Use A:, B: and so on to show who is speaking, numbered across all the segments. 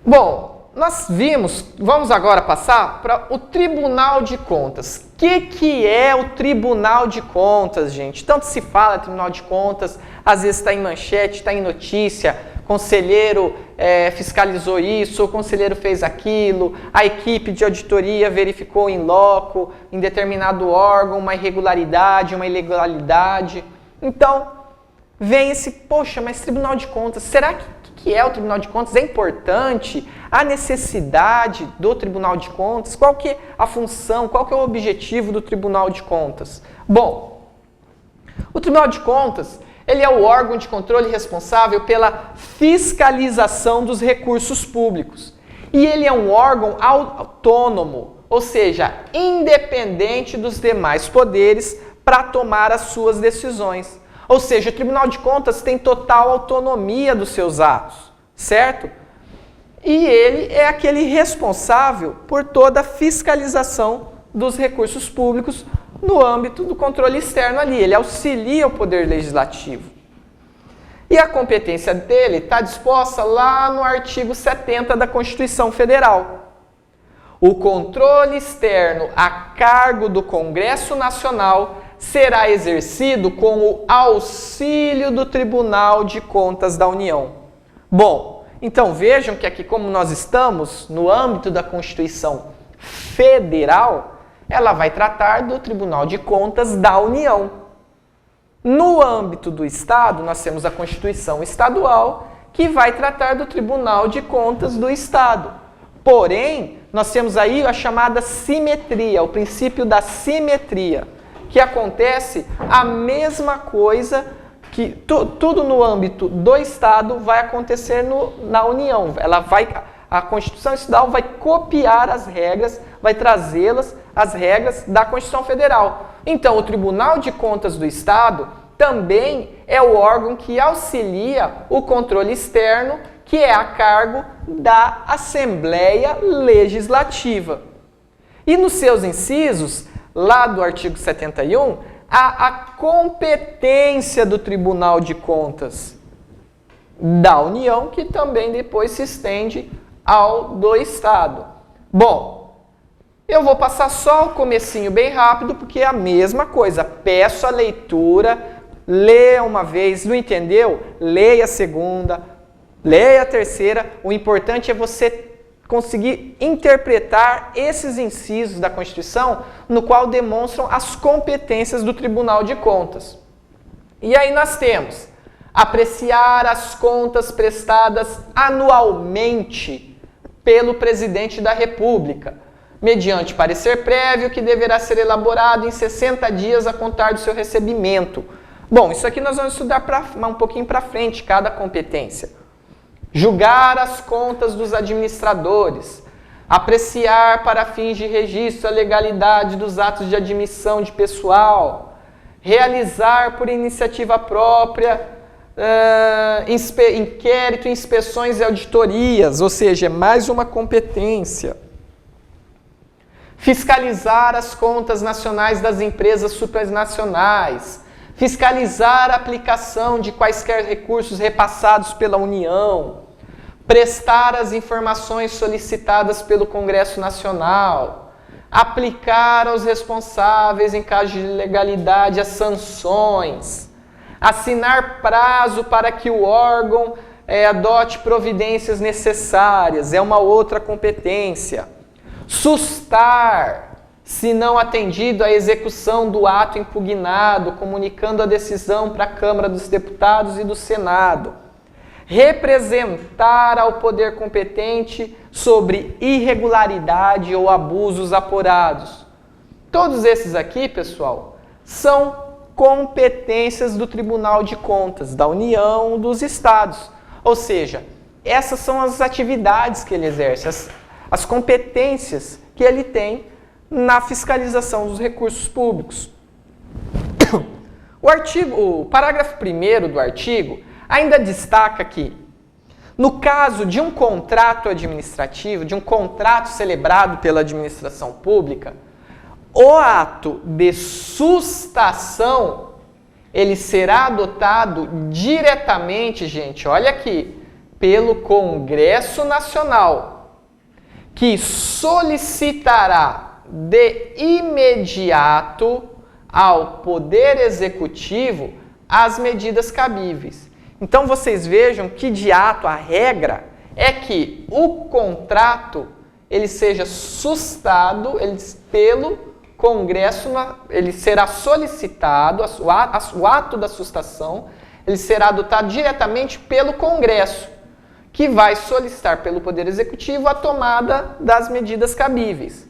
A: Bom, nós vimos, vamos agora passar para o Tribunal de Contas. O que é o Tribunal de Contas, gente? Tanto se fala Tribunal de Contas, às vezes está em manchete, está em notícia, conselheiro fiscalizou isso, o conselheiro fez aquilo, a equipe de auditoria verificou em loco, em determinado órgão, uma irregularidade, uma ilegalidade. Então, vem esse, poxa, mas Tribunal de Contas, será que é o Tribunal de Contas? É importante? A necessidade do Tribunal de Contas? Qual que é a função, qual que é o objetivo do Tribunal de Contas? Bom, o Tribunal de Contas, ele é o órgão de controle responsável pela fiscalização dos recursos públicos. E ele é um órgão autônomo, ou seja, independente dos demais poderes para tomar as suas decisões. Ou seja, o Tribunal de Contas tem total autonomia dos seus atos, certo? E ele é aquele responsável por toda a fiscalização dos recursos públicos no âmbito do controle externo ali. Ele auxilia o Poder Legislativo. E a competência dele está disposta lá no artigo 70 da Constituição Federal. O controle externo a cargo do Congresso Nacional será exercido com o auxílio do Tribunal de Contas da União. Bom, então vejam que aqui, como nós estamos no âmbito da Constituição Federal, ela vai tratar do Tribunal de Contas da União. No âmbito do Estado, nós temos a Constituição Estadual, que vai tratar do Tribunal de Contas do Estado. Porém, nós temos aí a chamada simetria, o princípio da simetria, que acontece a mesma coisa, que tudo no âmbito do Estado vai acontecer na União. A Constituição Estadual vai copiar as regras, vai trazê-las, as regras da Constituição Federal. Então, o Tribunal de Contas do Estado também é o órgão que auxilia o controle externo, que é a cargo da Assembleia Legislativa. E nos seus incisos, lá do artigo 71, há a competência do Tribunal de Contas da União, que também depois se estende ao do Estado. Bom, eu vou passar só o comecinho bem rápido, porque é a mesma coisa. Peço a leitura, leia uma vez, não entendeu? Leia a segunda, leia a terceira. O importante é você conseguir interpretar esses incisos da Constituição, no qual demonstram as competências do Tribunal de Contas. E aí nós temos apreciar as contas prestadas anualmente pelo Presidente da República, mediante parecer prévio que deverá ser elaborado em 60 dias a contar do seu recebimento. Bom, isso aqui nós vamos estudar um pouquinho para frente, cada competência. Julgar as contas dos administradores, apreciar para fins de registro a legalidade dos atos de admissão de pessoal, realizar por iniciativa própria inquérito, inspeções e auditorias, ou seja, é mais uma competência. Fiscalizar as contas nacionais das empresas supranacionais, fiscalizar a aplicação de quaisquer recursos repassados pela União, prestar as informações solicitadas pelo Congresso Nacional, aplicar aos responsáveis em caso de ilegalidade as sanções, assinar prazo para que o órgão adote providências necessárias, é uma outra competência. Sustar, se não atendido à execução do ato impugnado, comunicando a decisão para a Câmara dos Deputados e do Senado. Representar ao poder competente sobre irregularidade ou abusos apurados. Todos esses aqui, pessoal, são competências do Tribunal de Contas, da União, dos Estados. Ou seja, essas são as atividades que ele exerce, as competências que ele tem na fiscalização dos recursos públicos. O parágrafo 1º do artigo ainda destaca que, no caso de um contrato administrativo, de um contrato celebrado pela administração pública, o ato de sustação, ele será adotado diretamente, gente, olha aqui, pelo Congresso Nacional, que solicitará de imediato ao Poder Executivo as medidas cabíveis. Então vocês vejam que de ato a regra é que o contrato ele seja sustado pelo Congresso, ele será solicitado, o ato da sustação, ele será adotado diretamente pelo Congresso, que vai solicitar pelo Poder Executivo a tomada das medidas cabíveis.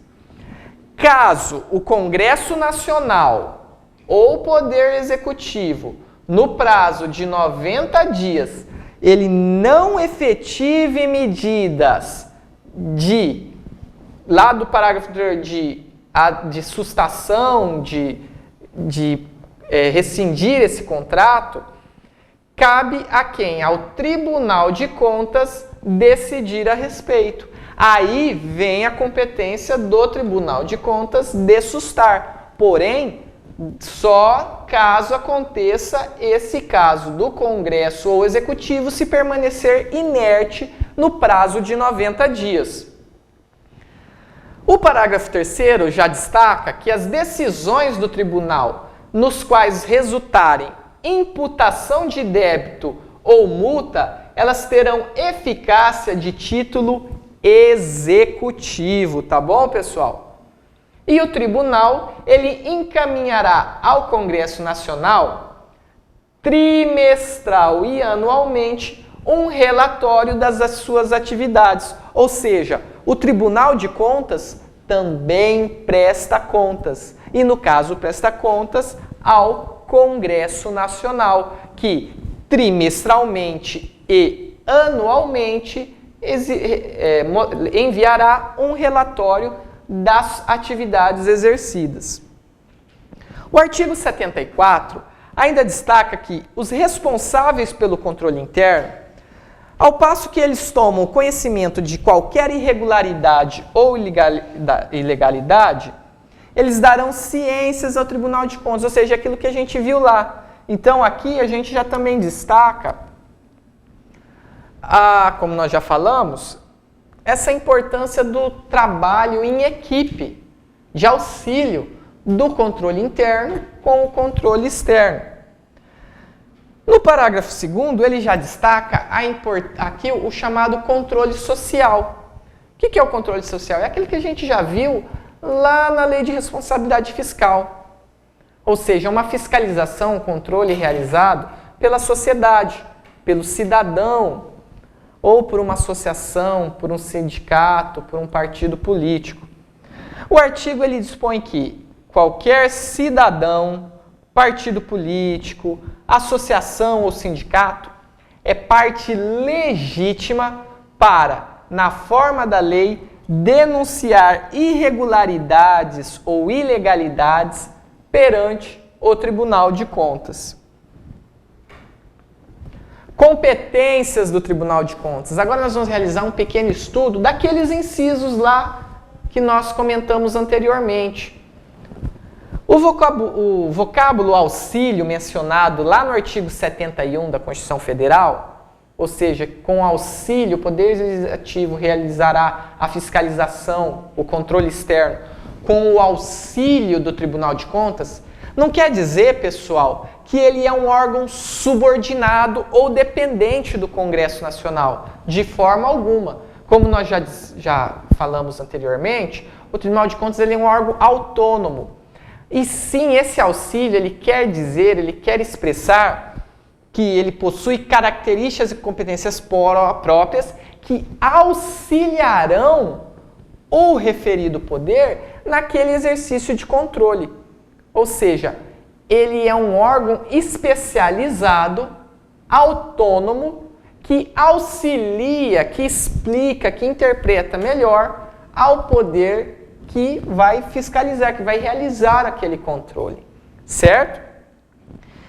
A: Caso o Congresso Nacional ou o Poder Executivo, no prazo de 90 dias, ele não efetive medidas lá do parágrafo de sustação, de rescindir esse contrato, cabe a quem? Ao Tribunal de Contas decidir a respeito. Aí vem a competência do Tribunal de Contas de sustar. Porém, só caso aconteça esse caso do Congresso ou Executivo se permanecer inerte no prazo de 90 dias. O parágrafo 3º já destaca que as decisões do tribunal nos quais resultarem imputação de débito ou multa, elas terão eficácia de título executivo, tá bom, pessoal? E o tribunal, ele encaminhará ao Congresso Nacional trimestral e anualmente um relatório das suas atividades, ou seja, o Tribunal de Contas também presta contas, e no caso presta contas ao Congresso Nacional, que trimestralmente e anualmente enviará um relatório das atividades exercidas. O artigo 74 ainda destaca que os responsáveis pelo controle interno, ao passo que eles tomam conhecimento de qualquer irregularidade ou ilegalidade, eles darão ciências ao Tribunal de Contas, ou seja, aquilo que a gente viu lá. Então aqui a gente já também destaca, como nós já falamos, essa importância do trabalho em equipe, de auxílio do controle interno com o controle externo. No parágrafo 2º, ele já destaca aqui o chamado controle social. O que é o controle social? É aquele que a gente já viu lá na Lei de Responsabilidade Fiscal. Ou seja, uma fiscalização, um controle realizado pela sociedade, pelo cidadão, ou por uma associação, por um sindicato, por um partido político. O artigo ele dispõe que qualquer cidadão, partido político, associação ou sindicato é parte legítima para, na forma da lei, denunciar irregularidades ou ilegalidades perante o Tribunal de Contas. Competências do Tribunal de Contas. Agora nós vamos realizar um pequeno estudo daqueles incisos lá que nós comentamos anteriormente. O vocábulo auxílio mencionado lá no artigo 71 da Constituição Federal, ou seja, com auxílio o Poder Legislativo realizará a fiscalização, o controle externo, com o auxílio do Tribunal de Contas, não quer dizer, pessoal, que ele é um órgão subordinado ou dependente do Congresso Nacional, de forma alguma. Como nós já falamos anteriormente, o Tribunal de Contas ele é um órgão autônomo. E sim, esse auxílio ele quer expressar que ele possui características e competências próprias que auxiliarão o referido poder naquele exercício de controle. Ou seja, ele é um órgão especializado, autônomo, que auxilia, que explica, que interpreta melhor ao poder que vai fiscalizar, que vai realizar aquele controle, certo?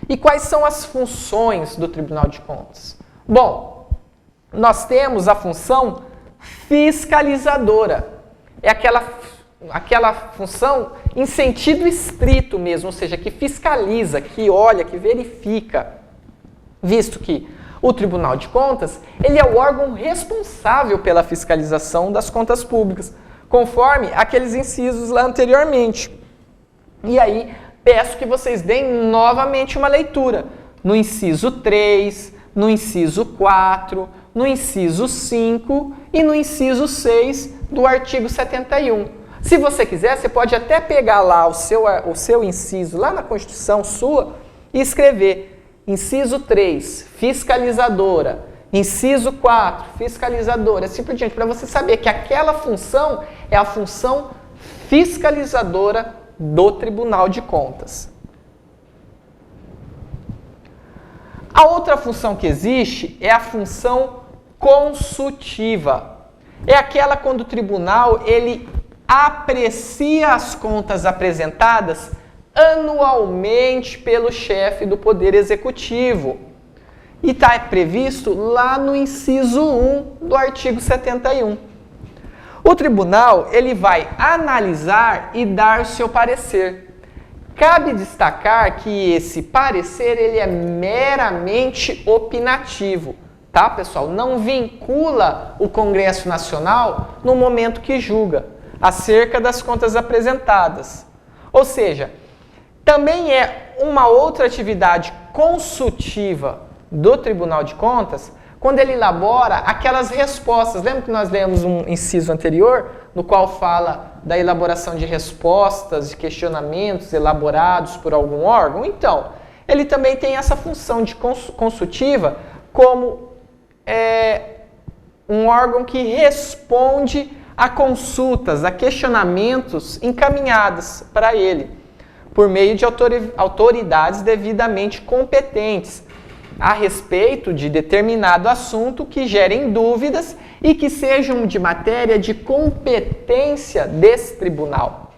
A: E quais são as funções do Tribunal de Contas? Bom, nós temos a função fiscalizadora. É aquela função em sentido estrito mesmo, ou seja, que fiscaliza, que olha, que verifica, visto que O Tribunal de Contas, ele é o órgão responsável pela fiscalização das contas públicas, conforme aqueles incisos lá anteriormente. E aí, peço que vocês deem novamente uma leitura no inciso 3, no inciso 4, no inciso 5 e no inciso 6 do artigo 71. Se você quiser, você pode até pegar lá o seu inciso lá na Constituição sua e escrever inciso 3, fiscalizadora, inciso 4, fiscalizadora, assim por diante, para você saber que aquela função é a função fiscalizadora do Tribunal de Contas. A outra função que existe é a função consultiva. É aquela quando o tribunal ele aprecia as contas apresentadas anualmente pelo chefe do Poder Executivo. E está previsto lá no inciso 1 do artigo 71. O tribunal ele vai analisar e dar o seu parecer. Cabe destacar que esse parecer ele é meramente opinativo, tá, pessoal? Não vincula o Congresso Nacional no momento que julga acerca das contas apresentadas. Ou seja, também é uma outra atividade consultiva do Tribunal de Contas quando ele elabora aquelas respostas. Lembra que nós lemos um inciso anterior no qual fala da elaboração de respostas, de questionamentos elaborados por algum órgão? Então, ele também tem essa função de consultiva como um órgão que responde a consultas, a questionamentos encaminhados para ele, por meio de autoridades devidamente competentes a respeito de determinado assunto que gerem dúvidas e que sejam de matéria de competência desse tribunal.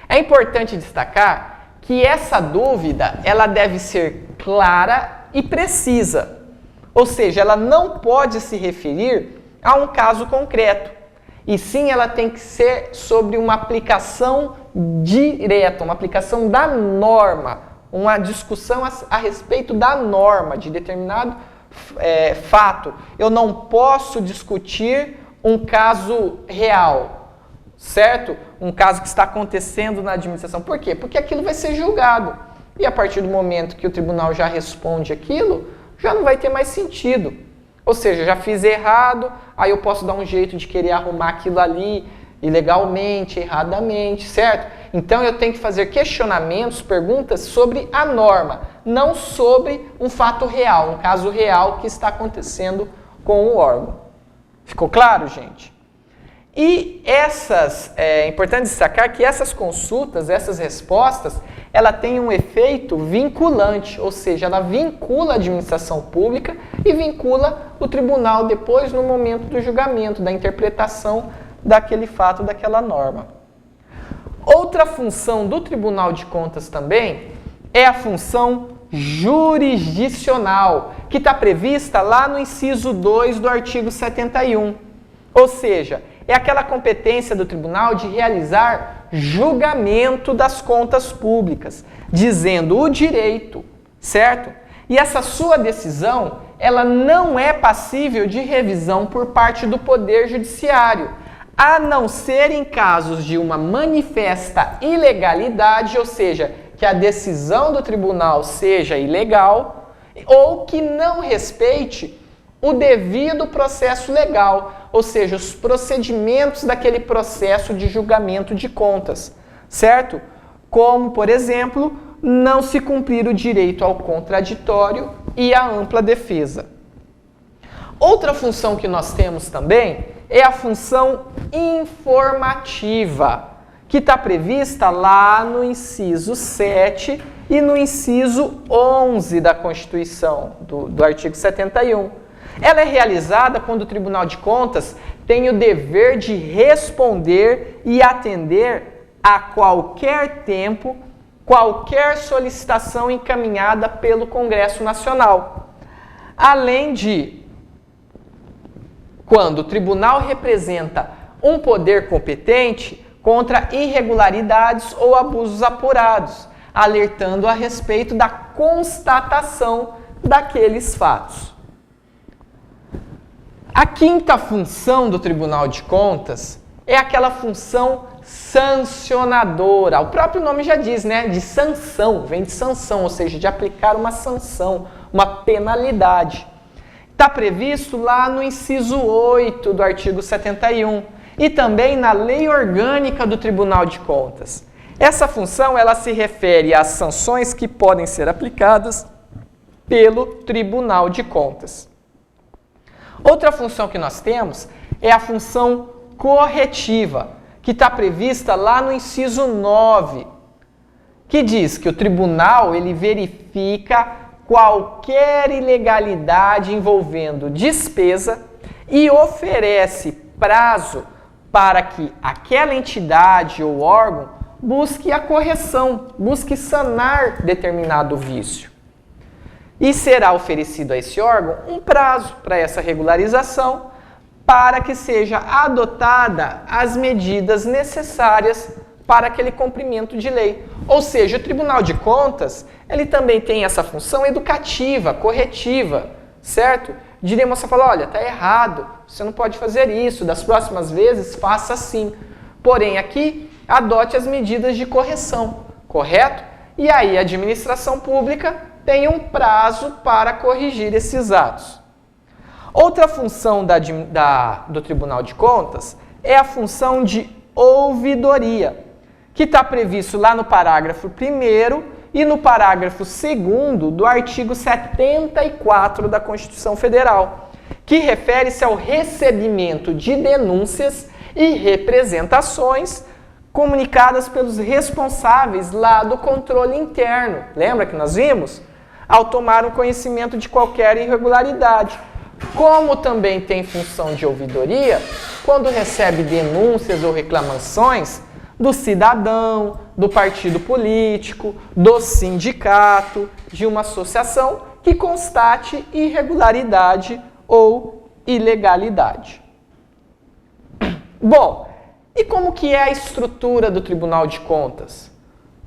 A: É importante destacar que essa dúvida ela deve ser clara e precisa, ou seja, ela não pode se referir a um caso concreto, e sim ela tem que ser sobre uma aplicação direta, uma aplicação da norma, uma discussão a respeito da norma, de determinado fato. Eu não posso discutir um caso real, certo? Um caso que está acontecendo na administração. Por quê? Porque aquilo vai ser julgado. E a partir do momento que o tribunal já responde aquilo, já não vai ter mais sentido. Ou seja, já fiz errado, aí eu posso dar um jeito de querer arrumar aquilo ali ilegalmente, erradamente, certo? Então eu tenho que fazer questionamentos, perguntas sobre a norma, não sobre um fato real, um caso real que está acontecendo com o órgão. Ficou claro, gente? E é importante destacar que essas consultas, essas respostas, ela tem um efeito vinculante, ou seja, ela vincula a administração pública e vincula o tribunal depois no momento do julgamento, da interpretação daquele fato, daquela norma. Outra função do Tribunal de Contas também é a função jurisdicional, que está prevista lá no inciso 2 do artigo 71. Ou seja, é aquela competência do tribunal de realizar julgamento das contas públicas, dizendo o direito, certo? E essa sua decisão, ela não é passível de revisão por parte do Poder Judiciário, a não ser em casos de uma manifesta ilegalidade, ou seja, que a decisão do tribunal seja ilegal ou que não respeite o devido processo legal, ou seja, os procedimentos daquele processo de julgamento de contas, certo? Como, por exemplo, não se cumprir o direito ao contraditório e à ampla defesa. Outra função que nós temos também é a função informativa, que está prevista lá no inciso 7 e no inciso 11 da Constituição, do artigo 71. Ela é realizada quando o Tribunal de Contas tem o dever de responder e atender a qualquer tempo, qualquer solicitação encaminhada pelo Congresso Nacional. Além de, quando o tribunal representa um poder competente contra irregularidades ou abusos apurados, alertando a respeito da constatação daqueles fatos. A quinta função do Tribunal de Contas é aquela função sancionadora. O próprio nome já diz, né? De sanção, vem de sanção, ou seja, de aplicar uma sanção, uma penalidade. Está previsto lá no inciso 8 do artigo 71 e também na Lei Orgânica do Tribunal de Contas. Essa função ela se refere às sanções que podem ser aplicadas pelo Tribunal de Contas. Outra função que nós temos é a função corretiva, que está prevista lá no inciso 9, que diz que o tribunal ele verifica qualquer ilegalidade envolvendo despesa e oferece prazo para que aquela entidade ou órgão busque a correção, busque sanar determinado vício. E será oferecido a esse órgão um prazo para essa regularização, para que seja adotada as medidas necessárias para aquele cumprimento de lei. Ou seja, o Tribunal de Contas, ele também tem essa função educativa, corretiva, certo? Diríamos, você fala, olha, está errado, você não pode fazer isso, das próximas vezes faça assim. Porém, aqui, adote as medidas de correção, correto? E aí a administração pública tem um prazo para corrigir esses atos. Outra função do Tribunal de Contas é a função de ouvidoria, que está previsto lá no parágrafo 1º e no parágrafo 2º do artigo 74 da Constituição Federal, que refere-se ao recebimento de denúncias e representações comunicadas pelos responsáveis lá do controle interno. Lembra que nós vimos? Ao tomar um conhecimento de qualquer irregularidade. Como também tem função de ouvidoria, quando recebe denúncias ou reclamações do cidadão, do partido político, do sindicato, de uma associação que constate irregularidade ou ilegalidade. Bom, e como que é a estrutura do Tribunal de Contas?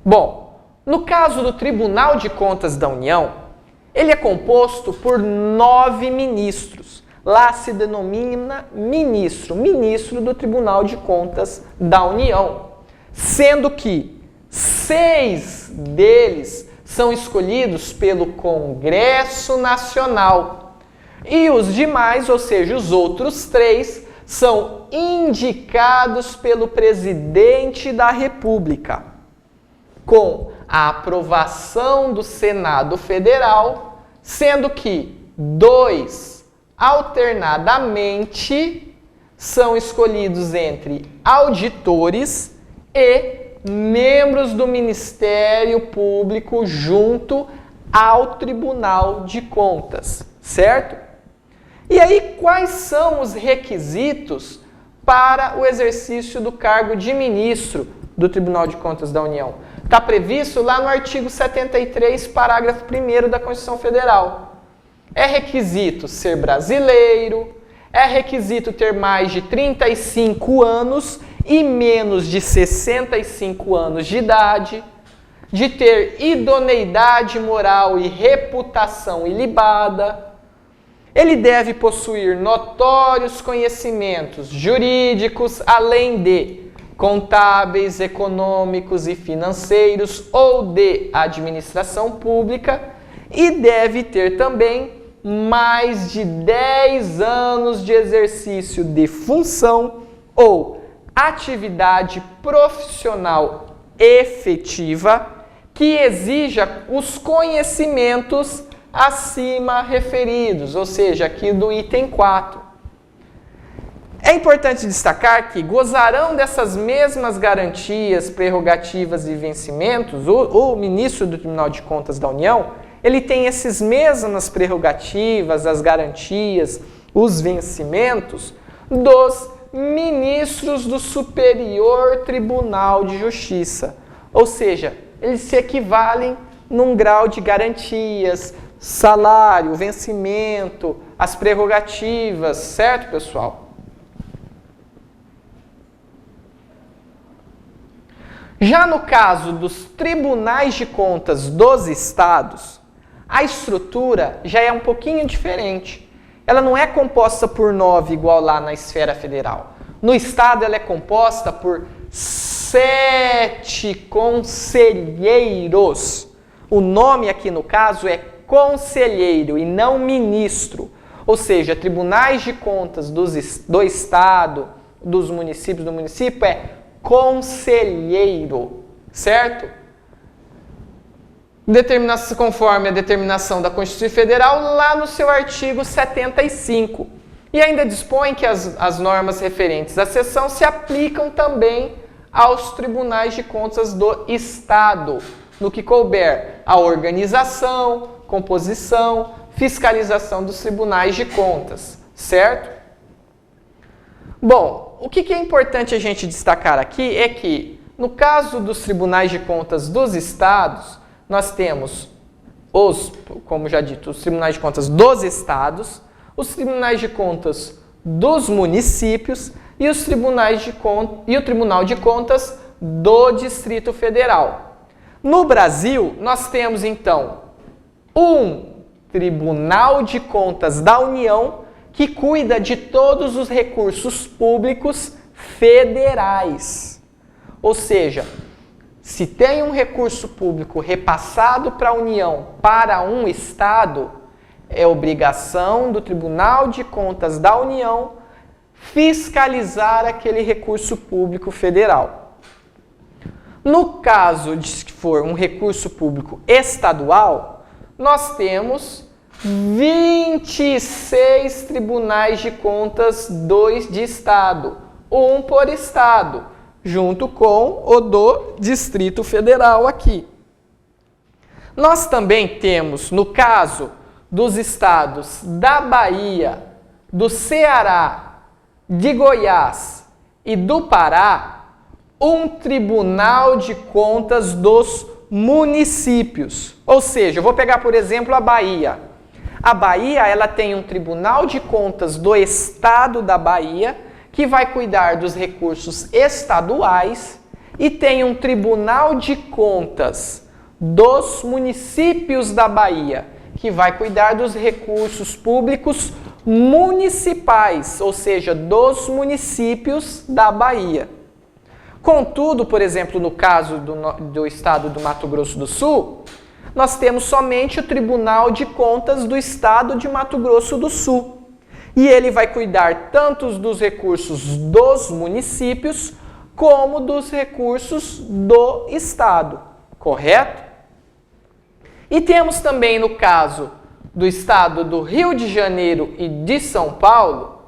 A: Bom, no caso do Tribunal de Contas da União, ele é composto por 9 ministros. Lá se denomina ministro do Tribunal de Contas da União, sendo que 6 deles são escolhidos pelo Congresso Nacional e os demais, ou seja, os outros 3, são indicados pelo Presidente da República, com a aprovação do Senado Federal, sendo que 2, alternadamente, são escolhidos entre auditores e membros do Ministério Público junto ao Tribunal de Contas, certo? E aí, quais são os requisitos para o exercício do cargo de ministro do Tribunal de Contas da União? Está previsto lá no artigo 73, parágrafo 1º da Constituição Federal. É requisito ser brasileiro, é requisito ter mais de 35 anos e menos de 65 anos de idade, de ter idoneidade moral e reputação ilibada. Ele deve possuir notórios conhecimentos jurídicos, além de contábeis, econômicos e financeiros ou de administração pública, e deve ter também mais de 10 anos de exercício de função ou atividade profissional efetiva que exija os conhecimentos acima referidos, ou seja, aqui do item 4. É importante destacar que gozarão dessas mesmas garantias, prerrogativas e vencimentos, o ministro do Tribunal de Contas da União, ele tem essas mesmas prerrogativas, as garantias, os vencimentos dos ministros do Superior Tribunal de Justiça. Ou seja, eles se equivalem num grau de garantias, salário, vencimento, as prerrogativas, certo, pessoal? Já no caso dos tribunais de contas dos estados, a estrutura já é um pouquinho diferente. Ela não é composta por 9 igual lá na esfera federal. No estado ela é composta por 7 conselheiros. O nome aqui no caso é conselheiro e não ministro. Ou seja, tribunais de contas do estado, dos municípios, do município é conselheiro, certo? Conforme a determinação da Constituição Federal, lá no seu artigo 75. E ainda dispõe que as normas referentes à seção se aplicam também aos tribunais de contas do Estado, no que couber a organização, composição, fiscalização dos tribunais de contas, certo? Bom, o que é importante a gente destacar aqui é que, no caso dos tribunais de contas dos estados, nós temos como já dito, os tribunais de contas dos estados, os tribunais de contas dos municípios e o Tribunal de Contas do Distrito Federal. No Brasil, nós temos então um Tribunal de Contas da União que cuida de todos os recursos públicos federais. Ou seja, se tem um recurso público repassado para a União para um estado, é obrigação do Tribunal de Contas da União fiscalizar aquele recurso público federal. No caso de que for um recurso público estadual, nós temos 26 tribunais de contas de estado, um por estado, junto com o do Distrito Federal aqui. Nós também temos, no caso dos estados da Bahia, do Ceará, de Goiás e do Pará, um Tribunal de Contas dos municípios. Ou seja, eu vou pegar, por exemplo, a Bahia. A Bahia, ela tem um Tribunal de Contas do Estado da Bahia, que vai cuidar dos recursos estaduais, e tem um Tribunal de Contas dos municípios da Bahia, que vai cuidar dos recursos públicos municipais, ou seja, dos municípios da Bahia. Contudo, por exemplo, no caso do estado do Mato Grosso do Sul, nós temos somente o Tribunal de Contas do Estado de Mato Grosso do Sul. E ele vai cuidar tanto dos recursos dos municípios, como dos recursos do Estado, correto? E temos também, no caso do Estado do Rio de Janeiro e de São Paulo,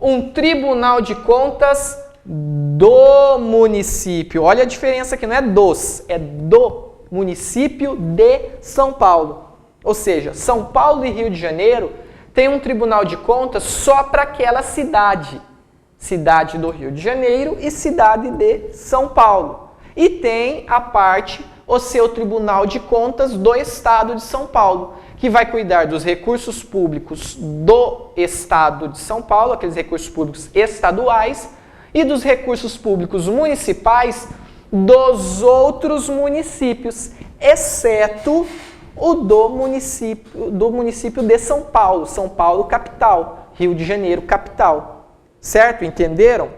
A: um Tribunal de Contas do município. Olha a diferença aqui, não é dos, é do município de São Paulo. Ou seja, São Paulo e Rio de Janeiro tem um Tribunal de Contas só para aquela cidade. Cidade do Rio de Janeiro e cidade de São Paulo. E tem a parte, o seu Tribunal de Contas do Estado de São Paulo, que vai cuidar dos recursos públicos do Estado de São Paulo, aqueles recursos públicos estaduais, e dos recursos públicos municipais dos outros municípios, exceto o do município de São Paulo capital, Rio de Janeiro capital. Certo? Entenderam?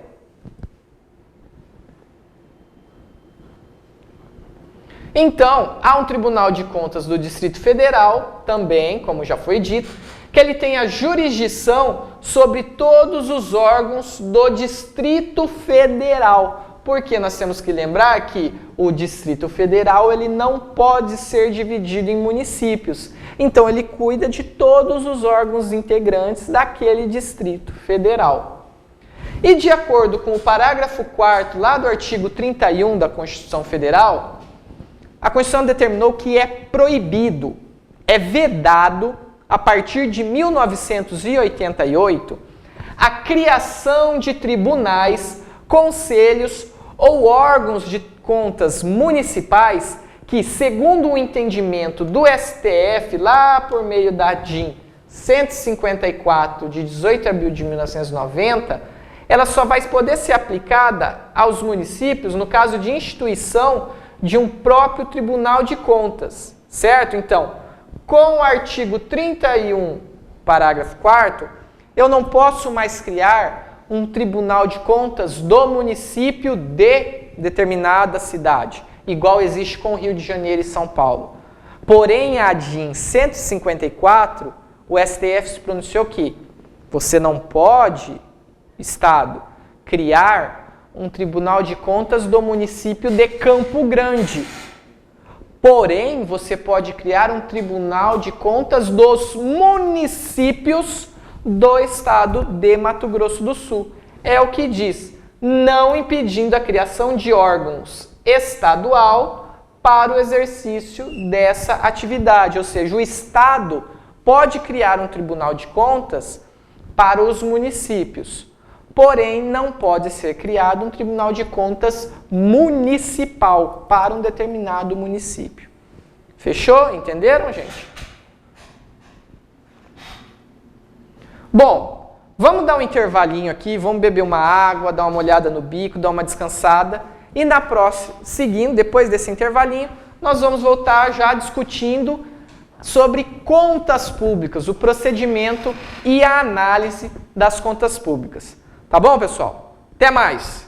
A: Então, há um Tribunal de Contas do Distrito Federal, também, como já foi dito, que ele tem a jurisdição sobre todos os órgãos do Distrito Federal. Porque nós temos que lembrar que o Distrito Federal ele não pode ser dividido em municípios. Então, ele cuida de todos os órgãos integrantes daquele Distrito Federal. E de acordo com o parágrafo 4º lá do artigo 31 da Constituição Federal, a Constituição determinou que é proibido, é vedado, a partir de 1988, a criação de tribunais, conselhos ou órgãos de contas municipais que, segundo o entendimento do STF, lá por meio da DIN 154, de 18 de abril de 1990, ela só vai poder ser aplicada aos municípios no caso de instituição de um próprio Tribunal de Contas, certo? Então, com o artigo 31, parágrafo 4º, eu não posso mais criar um Tribunal de Contas do município de determinada cidade, igual existe com o Rio de Janeiro e São Paulo. Porém, a DIN 154, o STF se pronunciou que você não pode, Estado, criar um Tribunal de Contas do município de Campo Grande. Porém, você pode criar um Tribunal de Contas dos municípios do Estado de Mato Grosso do Sul. É o que diz, não impedindo a criação de órgãos estadual para o exercício dessa atividade. Ou seja, o Estado pode criar um Tribunal de Contas para os municípios. Porém, não pode ser criado um Tribunal de Contas municipal para um determinado município. Fechou? Entenderam, gente? Bom, vamos dar um intervalinho aqui, vamos beber uma água, dar uma olhada no bico, dar uma descansada. E na próxima, seguindo, depois desse intervalinho, nós vamos voltar já discutindo sobre contas públicas, o procedimento e a análise das contas públicas. Tá bom, pessoal? Até mais!